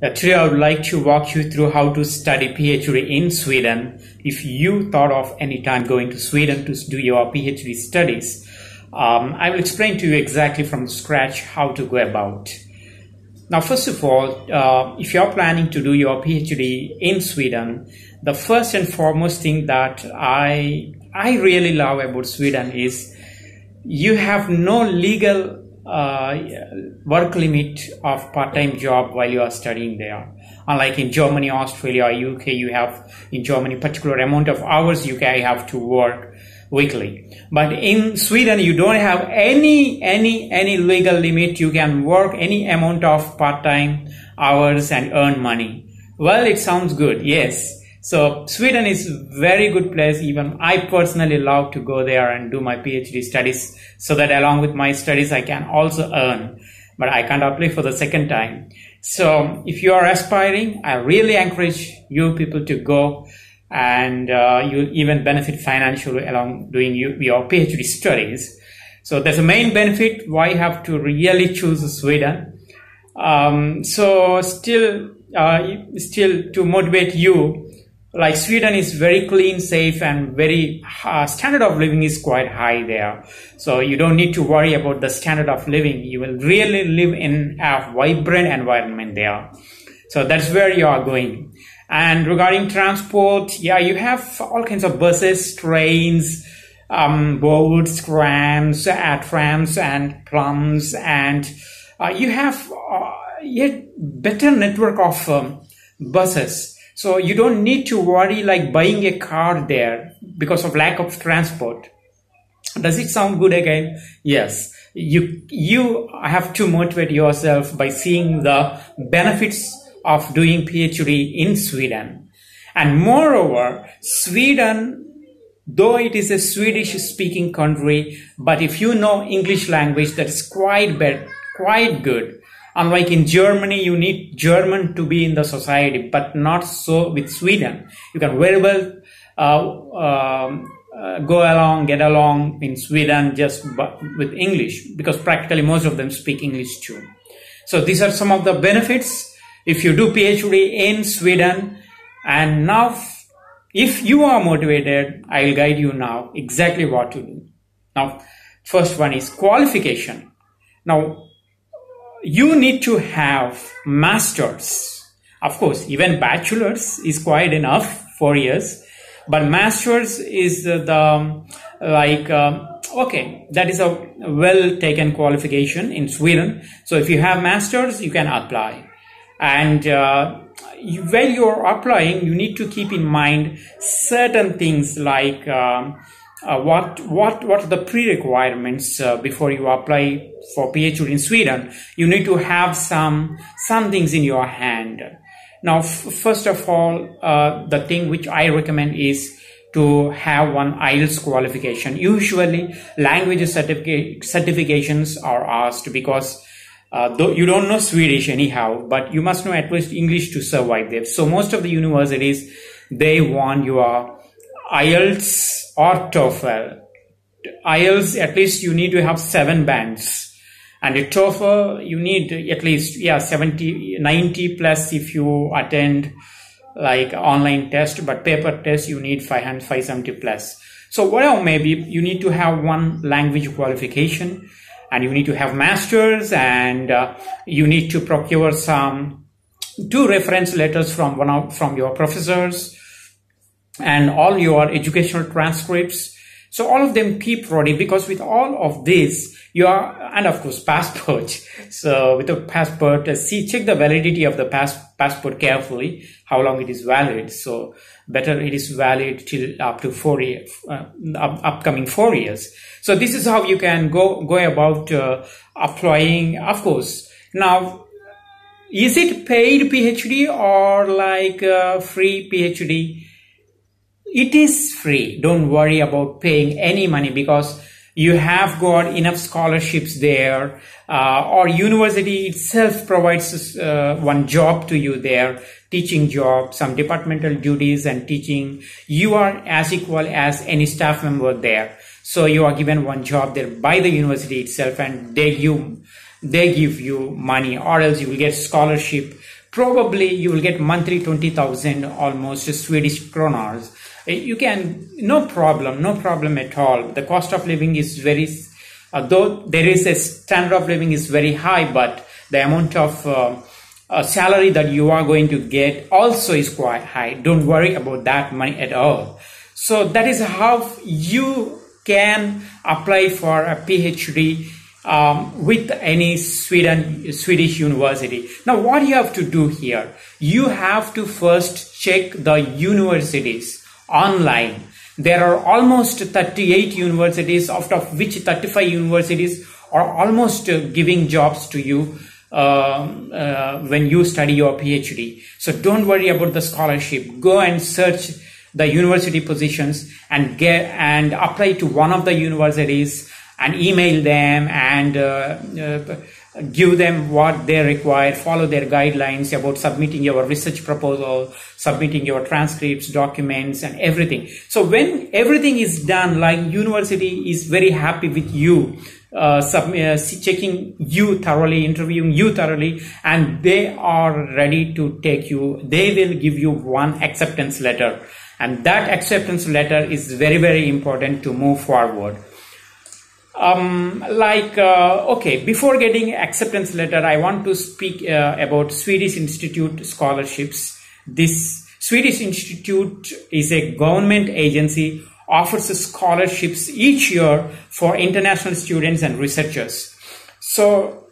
Today I would like to walk you through how to study PhD in Sweden. If you thought of any time going to Sweden to do your PhD studies, I will explain to you exactly from scratch how to go about. Now, first of all, if you're planning to do your PhD in Sweden, the first and foremost thing that I really love about Sweden is you have no legal work limit of part-time job while you are studying there. Unlike in Germany, Australia, or UK, you have in Germany particular amount of hours you have to work weekly. But in Sweden, you don't have any legal limit. You can work any amount of part-time hours and earn money. Well, it sounds good, yes. So Sweden is a very good place. Even I personally love to go there and do my PhD studies so that along with my studies, I can also earn, but I can't apply for the second time. So if you are aspiring, I really encourage you people to go, and you'll even benefit financially along doing your PhD studies. So that's the main benefit why you have to really choose Sweden. So still to motivate you, like Sweden is very clean, safe, and very standard of living is quite high there. So you don't need to worry about the standard of living. You will really live in a vibrant environment there. So that's where you are going. And regarding transport, yeah, you have all kinds of buses, trains, boats, trams, and plums, and you have yet better network of buses. So you don't need to worry like buying a car there because of lack of transport. Does it sound good again? Yes. You have to motivate yourself by seeing the benefits of doing PhD in Sweden. And moreover, Sweden, though it is a Swedish speaking country, but if you know English language, that is quite good. Unlike in Germany, you need German to be in the society, but not so with Sweden. You can very well get along in Sweden just with English, because practically most of them speak English too. So these are some of the benefits if you do PhD in Sweden. And now, if you are motivated, I will guide you now exactly what to do. Now, first one is qualification. Now, you need to have masters. Of course, even bachelor's is quite enough, 4 years. But master's is that is a well taken qualification in Sweden. So if you have master's, you can apply. And when you're applying, you need to keep in mind certain things like what are the pre-requirements before you apply for PhD in Sweden. You need to have some things in your hand. Now, first of all, the thing which I recommend is to have one IELTS qualification. Usually, language certifications are asked because though you don't know Swedish anyhow, but you must know at least English to survive there. So most of the universities, they want your IELTS or TOEFL. IELTS, at least you need to have 7 bands. And a TOEFL, you need at least 90 plus if you attend like online test, but paper test you need 570 plus. So whatever maybe, you need to have one language qualification, and you need to have masters, and you need to procure 2 reference letters from your professors, and all your educational transcripts. So all of them keep ready, because with all of this, and of course passport. So with a passport, check the validity of the passport carefully, how long it is valid. So better it is valid till up to 4 years, upcoming 4 years. So this is how you can go about applying. Of course, now, is it paid PhD or like free PhD? It is free. Don't worry about paying any money, because you have got enough scholarships there, or university itself provides one job to you there, teaching job, some departmental duties and teaching. You are as equal as any staff member there. So you are given one job there by the university itself, and they give you money, or else you will get scholarship probably you will get monthly 20,000 almost Swedish kronors. You can, no problem at all. The cost of living is very, though there is a standard of living is very high, but the amount of salary that you are going to get also is quite high. Don't worry about that money at all. So that is how you can apply for a PhD with any Swedish university. Now what you have to do here, you have to first check the universities online. There are almost 38 universities, out of which 35 universities are almost giving jobs to you when you study your PhD. So don't worry about the scholarship. Go and search the university positions and apply to one of the universities and email them and give them what they require, follow their guidelines about submitting your research proposal, submitting your transcripts, documents, and everything. So when everything is done, like university is very happy with you, checking you thoroughly, interviewing you thoroughly, and they are ready to take you, they will give you one acceptance letter. And that acceptance letter is very, very important to move forward. Okay, before getting acceptance letter, I want to speak about Swedish Institute scholarships. This Swedish Institute is a government agency, offers scholarships each year for international students and researchers. So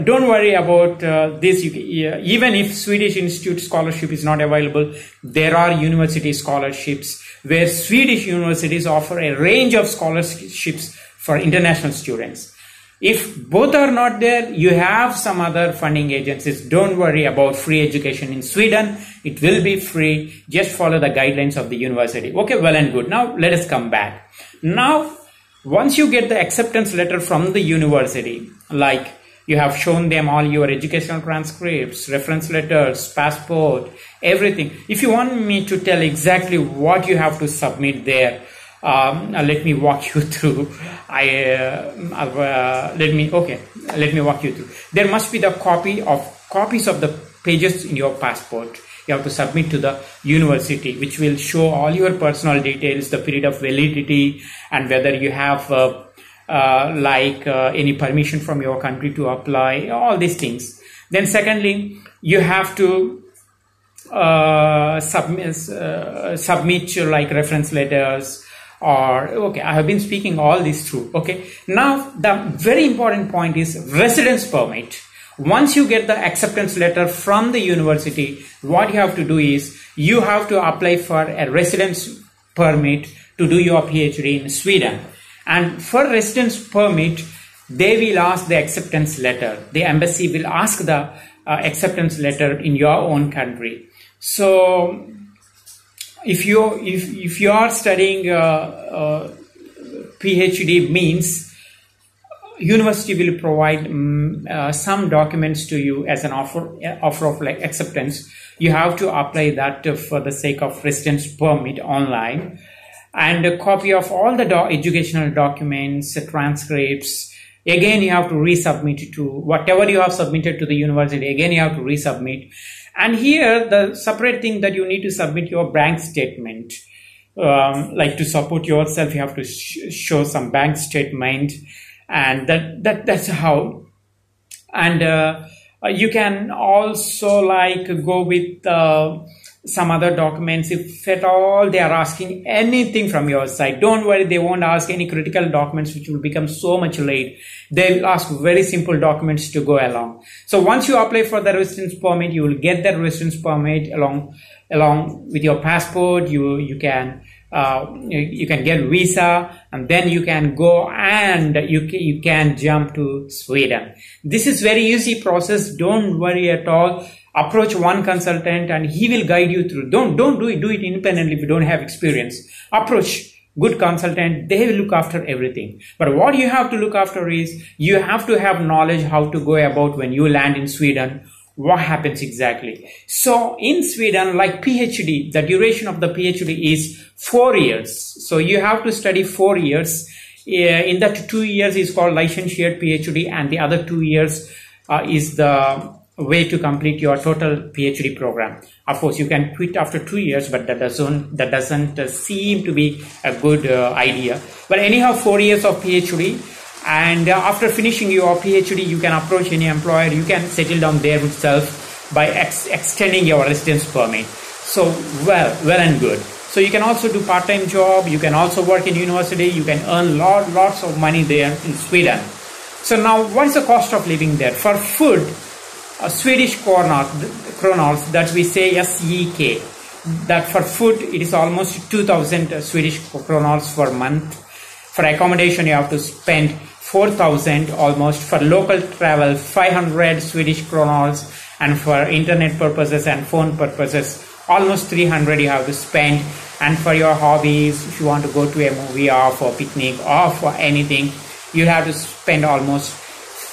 don't worry about this. Even if Swedish Institute scholarship is not available, there are university scholarships where Swedish universities offer a range of scholarships for international students. If both are not there, you have some other funding agencies. Don't worry about free education in Sweden. It will be free. Just follow the guidelines of the university. Okay, well and good. Now let us come back. Now, once you get the acceptance letter from the university, like you have shown them all your educational transcripts, reference letters, passport, everything. If you want me to tell exactly what you have to submit there, let me walk you through. Let me walk you through. There must be the copies of the pages in your passport. You have to submit to the university, which will show all your personal details, the period of validity, and whether you have any permission from your country to apply, all these things. Then secondly, you have to submit like reference letters, or okay, I have been speaking all this through. Okay, now the very important point is residence permit. Once you get the acceptance letter from the university, what you have to do is you have to apply for a residence permit to do your PhD in Sweden. And for residence permit, they will ask the acceptance letter. The embassy will ask the acceptance letter in your own country. So if you are studying PhD, means university will provide some documents to you as an offer of like acceptance. You have to apply that for the sake of residence permit online, and a copy of all the educational documents, transcripts. Again, you have to resubmit to whatever you have submitted to the university. Again, you have to resubmit. And here, the separate thing that you need to submit your bank statement. Like to support yourself, you have to show some bank statement, and that's how. And you can also like go with some other documents if at all they are asking anything from your side. Don't worry, they won't ask any critical documents which will become so much late. They will ask very simple documents to go along. So once you apply for the residence permit, you will get that residence permit along with your passport. You can get visa, and then you can go and you can jump to Sweden. This is very easy process. Don't worry at all. Approach one consultant and he will guide you through. Don't do it independently if you don't have experience. Approach good consultant. They will look after everything. But what you have to look after is you have to have knowledge how to go about when you land in Sweden. What happens exactly? So in Sweden, like PhD, the duration of the PhD is 4 years. So you have to study 4 years. In that 2 years is called licentiate PhD, and the other 2 years is the way to complete your total PhD program. Of course, you can quit after 2 years, but that doesn't seem to be a good idea. But anyhow, 4 years of PhD, and after finishing your PhD, you can approach any employer. You can settle down there itself by extending your residence permit. So well and good. So you can also do part-time job. You can also work in university. You can earn lots of money there in Sweden. So now, what is the cost of living there? For food, Swedish kronor, that we say SEK, that for food it is almost 2,000 Swedish kronor per month. For accommodation you have to spend 4,000 almost. For local travel 500 Swedish kronor, and for internet purposes and phone purposes almost 300 you have to spend. And for your hobbies, if you want to go to a movie or for picnic or for anything, you have to spend almost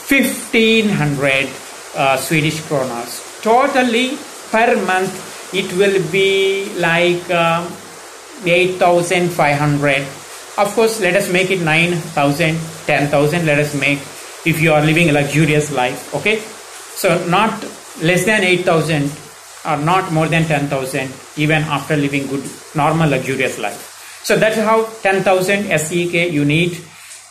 1,500 Swedish kronor. Totally per month it will be like 8,500. Of course, let us make it 9,000, 10,000. Let us make, if you are living a luxurious life. Okay, so not less than 8,000 or not more than 10,000, even after living good normal luxurious life. So that's how 10,000 SEK you need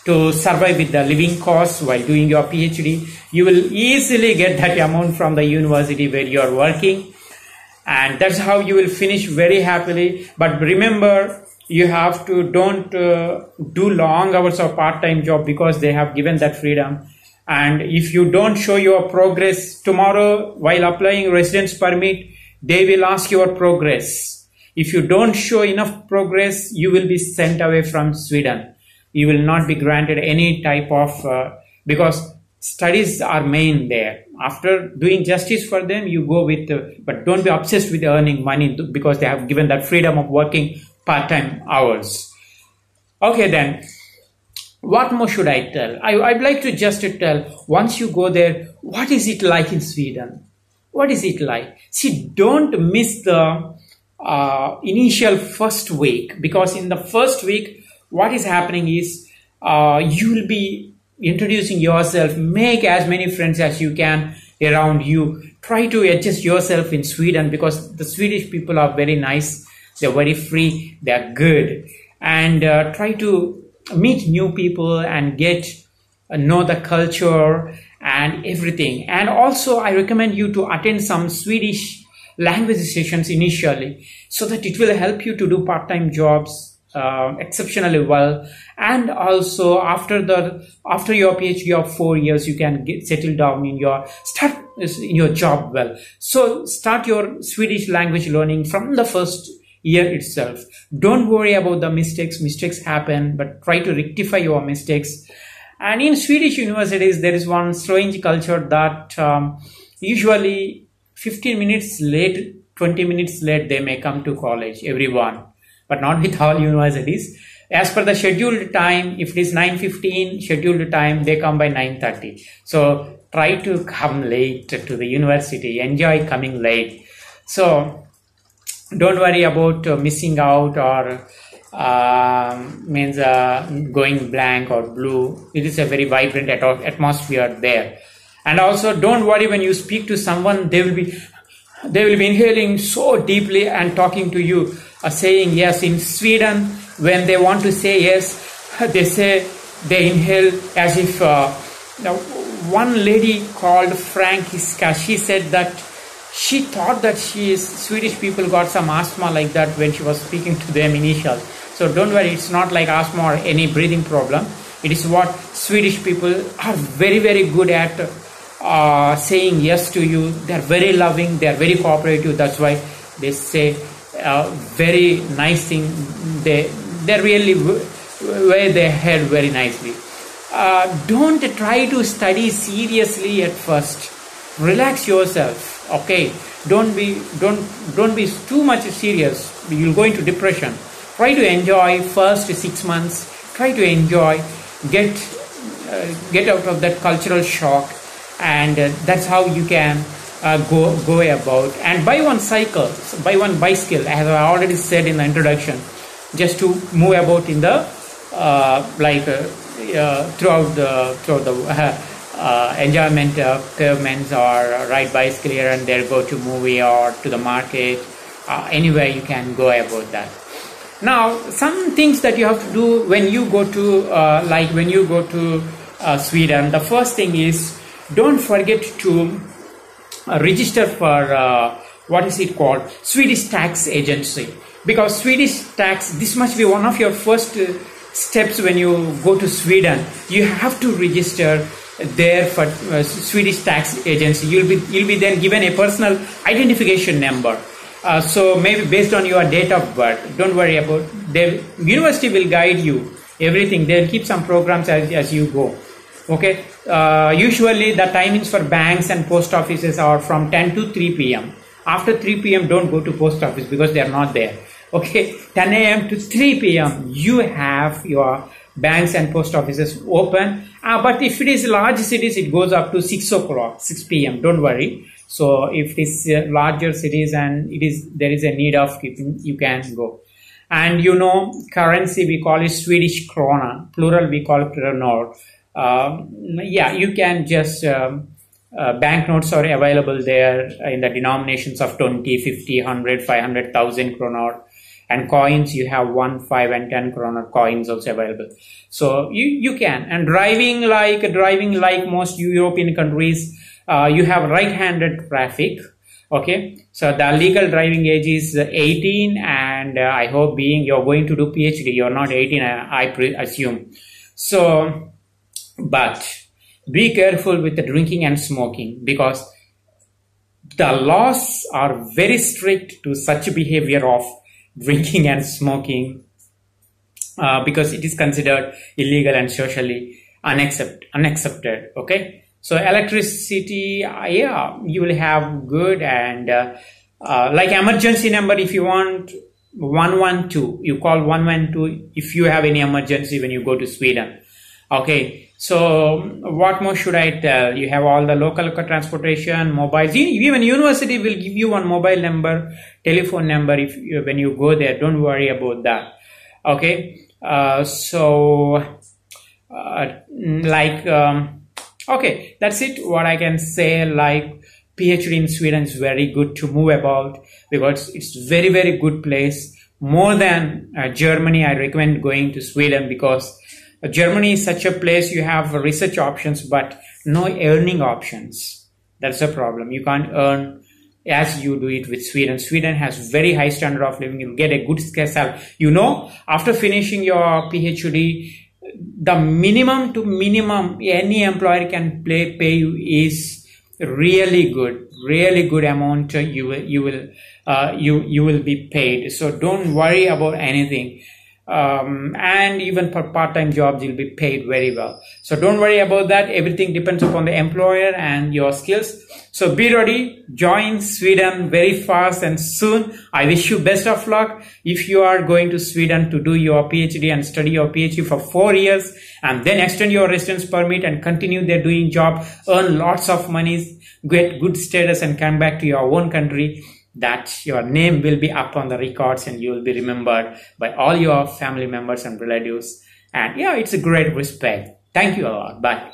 to survive with the living costs while doing your PhD. You will easily get that amount from the university where you are working, and that's how you will finish very happily. But remember, you have to don't do long hours of part-time job, because they have given that freedom. And if you don't show your progress tomorrow while applying residence permit, they will ask your progress. If you don't show enough progress, you will be sent away from Sweden. You will not be granted any type of, because studies are main there. After doing justice for them, you go with, but don't be obsessed with earning money, because they have given that freedom of working part-time hours. Okay, then, what more should I tell? I'd like to just tell, once you go there, what is it like in Sweden? What is it like? See, don't miss the initial first week, because in the first week, what is happening is you will be introducing yourself, make as many friends as you can around you. Try to adjust yourself in Sweden, because the Swedish people are very nice, they're very free, they're good. And try to meet new people and get know the culture and everything. And also I recommend you to attend some Swedish language sessions initially, so that it will help you to do part-time jobs exceptionally well. And also after your PhD of 4 years, you can get settled down in your job well. So start your Swedish language learning from the first year itself. Don't worry about the mistakes happen, but try to rectify your mistakes. And in Swedish universities, there is one strange culture that usually 15 minutes late, 20 minutes late, they may come to college, everyone. But not with all universities. As per the scheduled time, if it is 9:15 scheduled time, they come by 9:30. So try to come late to the university. Enjoy coming late. So don't worry about missing out or going blank or blue. It is a very vibrant atmosphere there. And also don't worry when you speak to someone, they will be inhaling so deeply and talking to you. Saying yes. In Sweden, when they want to say yes, they inhale as if one lady called Frankiska, she said that she thought that Swedish people got some asthma like that when she was speaking to them initially. So don't worry, it's not like asthma or any breathing problem. It is what Swedish people are very, very good at saying yes to you. They are very loving, they are very cooperative. That's why they say very nice thing. They really wear their head very nicely. Don't try to study seriously at first. Relax yourself. Okay, don't be too much serious. You'll go into depression. Try to enjoy first 6 months. Try to enjoy, get out of that cultural shock, and that's how you can go about. And buy one bicycle, as I already said in the introduction, just to move about in the throughout the enjoyment pavements, or ride bicycle here and there, go to movie or to the market, anywhere you can go about that. Now, some things that you have to do when you go to Sweden. The first thing is, don't forget to register for what is it called, Swedish tax agency, because Swedish tax, this must be one of your first steps when you go to Sweden. You have to register there for Swedish tax agency. You'll be then given a personal identification number. So maybe based on your date of birth. Don't worry about the university will guide you everything. They'll keep some programs as you go. Okay. Usually the timings for banks and post offices are from 10 to 3 p.m. After 3 p.m. don't go to post office because they are not there. Okay. 10 a.m. to 3 p.m. you have your banks and post offices open. But if it is large cities, it goes up to 6 o'clock, 6 p.m. Don't worry. So if it is larger cities and there is a need of keeping, you can go. And currency, we call it Swedish krona, plural we call it kronor. Yeah, you can just banknotes are available there in the denominations of 20, 50, 100, 500, 1,000 kronor. And coins, you have 1, 5 and 10 kronor coins also available. So you can. And driving like most European countries, you have right-handed traffic. Okay, so the legal driving age is 18, and I hope you're going to do PhD, you're not 18, I assume. So, but be careful with the drinking and smoking, because the laws are very strict to such behavior of drinking and smoking, because it is considered illegal and socially unaccepted. Okay. So electricity, yeah, you will have good, and like emergency number, if you want 112, you call 112 if you have any emergency when you go to Sweden. Okay, so what more should I tell? You have all the local transportation, mobiles. Even university will give you one mobile number, telephone number when you go there. Don't worry about that. Okay, okay, that's it. What I can say, like PhD in Sweden is very good to move about, because it's very, very good place. More than Germany, I recommend going to Sweden, because Germany is such a place you have research options, but no earning options. That's a problem. You can't earn as you do it with Sweden. Sweden has very high standard of living. You get a good salary. After finishing your PhD, the minimum to minimum any employer can pay you is really good amount. You will be paid. So don't worry about anything. And even for part-time jobs, you'll be paid very well. So don't worry about that. Everything depends upon the employer and your skills. So be ready. Join Sweden very fast and soon. I wish you best of luck. If you are going to Sweden to do your PhD and study your PhD for 4 years, and then extend your residence permit and continue there doing job, earn lots of money, get good status, and come back to your own country, that your name will be up on the records and you will be remembered by all your family members and relatives. And yeah, it's a great respect. Thank you a lot. Bye.